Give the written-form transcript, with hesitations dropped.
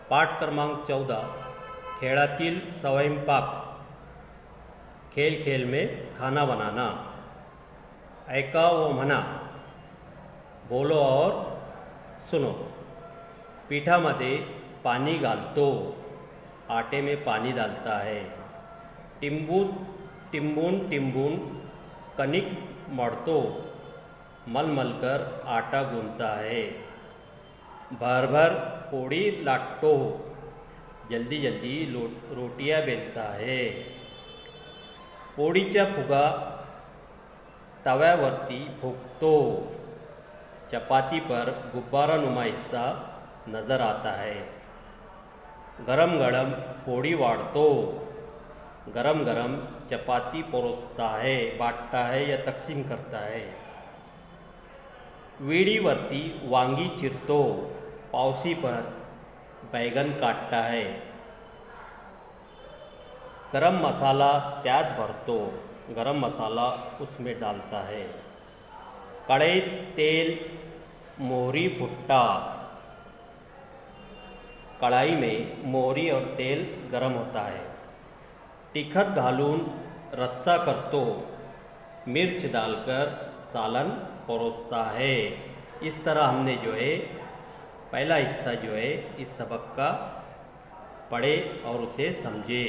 पाठ क्रमांक 14 खेळातील स्वयंपाक। खेल खेल में खाना बनाना। ऐका व म्हणा, बोलो और सुनो। पीठामध्ये पानी घालतो, आटे में पानी डालता है। टिंबून टिंबून कणिक मळतो, मल मल कर आटा गूंथता है। भर भर पोळी लाटतो, जल्दी जल्दी रोटियां बेलता है। पोळीचा फुगा तव्यावरती फूंकतो, चपाती पर गुब्बारा नुमा हिस्सा नज़र आता है। गरम गरम पोळी वाढतो, गरम गरम चपाती परोसता है, बांटता है या तकसीम करता है। वीडीवरती वांगी चिरतो, पावसी पर बैगन काटता है। गरम मसाला त्यात भरतो, गरम मसाला उसमें डालता है। कढ़ाई तेल मोहरी फुटता, कढ़ाई में मोहरी और तेल गरम होता है। तिखट घालून रस्सा करतो, मिर्च डालकर सालन परोसता है। इस तरह हमने जो है पहला हिस्सा जो है इस सबक का पढ़े और उसे समझे।